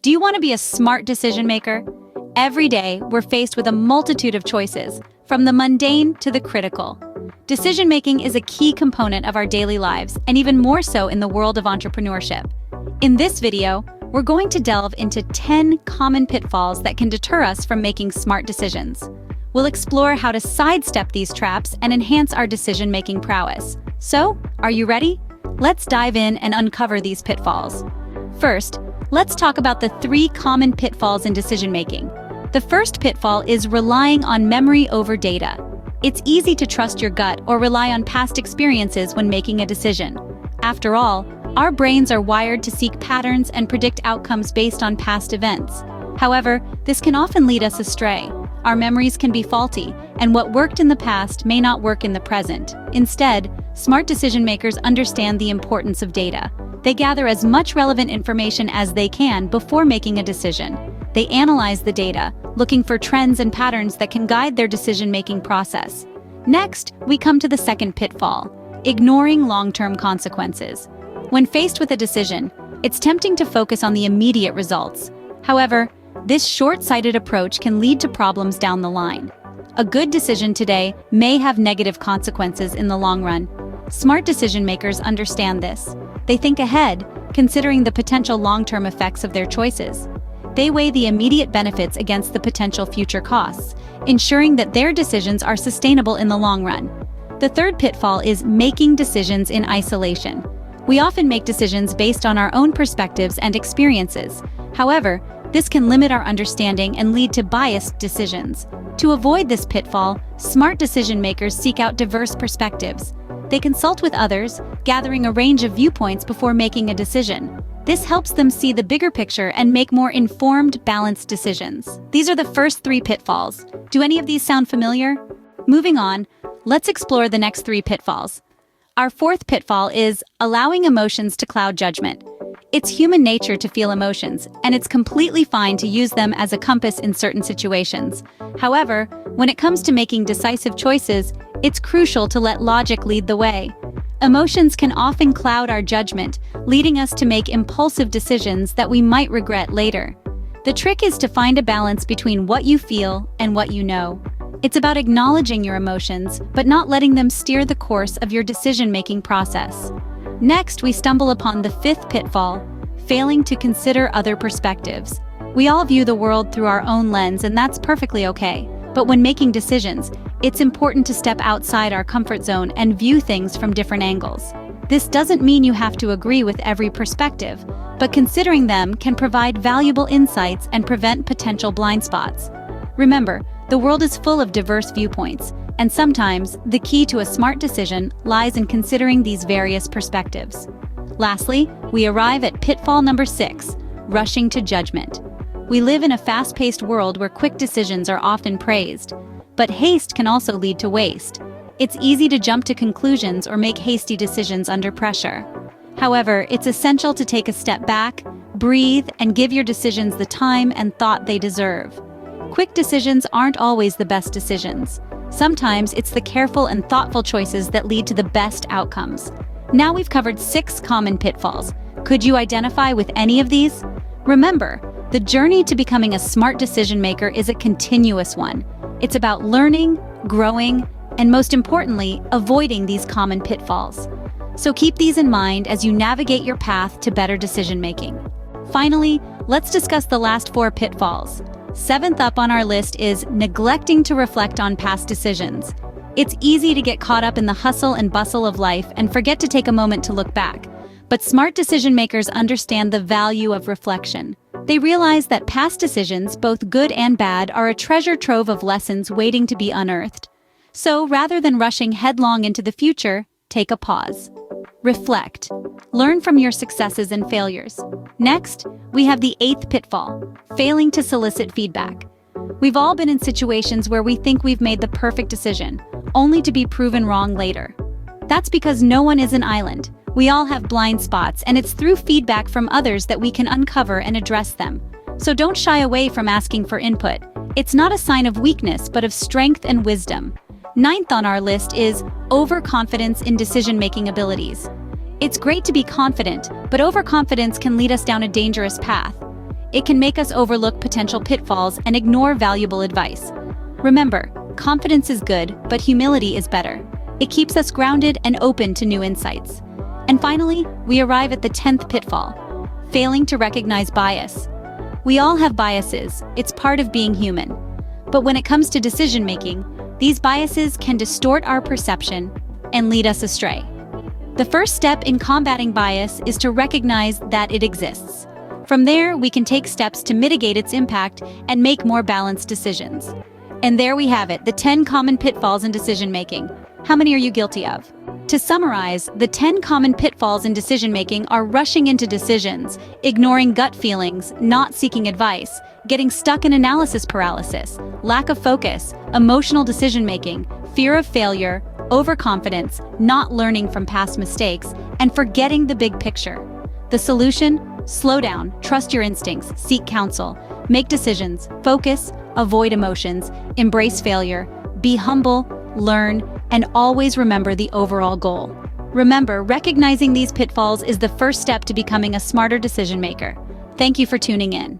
Do you want to be a smart decision maker? Every day, we're faced with a multitude of choices, from the mundane to the critical. Decision making is a key component of our daily lives, and even more so in the world of entrepreneurship. In this video, we're going to delve into 10 common pitfalls that can deter us from making smart decisions. We'll explore how to sidestep these traps and enhance our decision-making prowess. So, are you ready? Let's dive in and uncover these pitfalls. First, let's talk about the 3 common pitfalls in decision-making. The first pitfall is relying on memory over data. It's easy to trust your gut or rely on past experiences when making a decision. After all, our brains are wired to seek patterns and predict outcomes based on past events. However, this can often lead us astray. Our memories can be faulty, and what worked in the past may not work in the present. Instead, smart decision makers understand the importance of data. They gather as much relevant information as they can before making a decision. They analyze the data, looking for trends and patterns that can guide their decision-making process. Next, we come to the second pitfall: ignoring long-term consequences. When faced with a decision, it's tempting to focus on the immediate results. However, this short-sighted approach can lead to problems down the line. A good decision today may have negative consequences in the long run. Smart decision makers understand this. They think ahead, considering the potential long-term effects of their choices. They weigh the immediate benefits against the potential future costs, ensuring that their decisions are sustainable in the long run. The third pitfall is making decisions in isolation. We often make decisions based on our own perspectives and experiences. However, this can limit our understanding and lead to biased decisions. To avoid this pitfall, smart decision makers seek out diverse perspectives. They consult with others, gathering a range of viewpoints before making a decision. This helps them see the bigger picture and make more informed, balanced decisions. These are the first 3 pitfalls. Do any of these sound familiar? Moving on, let's explore the next 3 pitfalls. Our fourth pitfall is allowing emotions to cloud judgment. It's human nature to feel emotions, and it's completely fine to use them as a compass in certain situations. However, when it comes to making decisive choices, it's crucial to let logic lead the way. Emotions can often cloud our judgment, leading us to make impulsive decisions that we might regret later. The trick is to find a balance between what you feel and what you know. It's about acknowledging your emotions, but not letting them steer the course of your decision-making process. Next, we stumble upon the 5th pitfall: failing to consider other perspectives. We all view the world through our own lens, and that's perfectly okay. But when making decisions, it's important to step outside our comfort zone and view things from different angles. This doesn't mean you have to agree with every perspective, but considering them can provide valuable insights and prevent potential blind spots. Remember, the world is full of diverse viewpoints, and sometimes the key to a smart decision lies in considering these various perspectives. Lastly, we arrive at pitfall number 6, rushing to judgment. We live in a fast-paced world where quick decisions are often praised, but haste can also lead to waste. It's easy to jump to conclusions or make hasty decisions under pressure. However, it's essential to take a step back, breathe, and give your decisions the time and thought they deserve. Quick decisions aren't always the best decisions. Sometimes it's the careful and thoughtful choices that lead to the best outcomes. Now we've covered 6 common pitfalls. Could you identify with any of these? Remember, the journey to becoming a smart decision maker is a continuous one. It's about learning, growing, and most importantly, avoiding these common pitfalls. So keep these in mind as you navigate your path to better decision making. Finally, let's discuss the last 4 pitfalls. 7th up on our list is neglecting to reflect on past decisions. It's easy to get caught up in the hustle and bustle of life and forget to take a moment to look back. But smart decision makers understand the value of reflection. They realize that past decisions, both good and bad, are a treasure trove of lessons waiting to be unearthed. So rather than rushing headlong into the future, take a pause. Reflect. Learn from your successes and failures. Next, we have the 8th pitfall: failing to solicit feedback. We've all been in situations where we think we've made the perfect decision, only to be proven wrong later. That's because no one is an island. We all have blind spots, and it's through feedback from others that we can uncover and address them. So don't shy away from asking for input. It's not a sign of weakness, but of strength and wisdom. 9th on our list is overconfidence in decision-making abilities. It's great to be confident, but overconfidence can lead us down a dangerous path. It can make us overlook potential pitfalls and ignore valuable advice. Remember, confidence is good, but humility is better. It keeps us grounded and open to new insights. And finally, we arrive at the 10th pitfall: failing to recognize bias. We all have biases, it's part of being human. But when it comes to decision-making, these biases can distort our perception and lead us astray. The first step in combating bias is to recognize that it exists. From there, we can take steps to mitigate its impact and make more balanced decisions. And there we have it, the 10 common pitfalls in decision-making. How many are you guilty of? To summarize, the 10 common pitfalls in decision-making are rushing into decisions, ignoring gut feelings, not seeking advice, getting stuck in analysis paralysis, lack of focus, emotional decision-making, fear of failure, overconfidence, not learning from past mistakes, and forgetting the big picture. The solution? Slow down, trust your instincts, seek counsel, make decisions, focus, avoid emotions, embrace failure, be humble, learn, and always remember the overall goal. Remember, recognizing these pitfalls is the first step to becoming a smarter decision maker. Thank you for tuning in.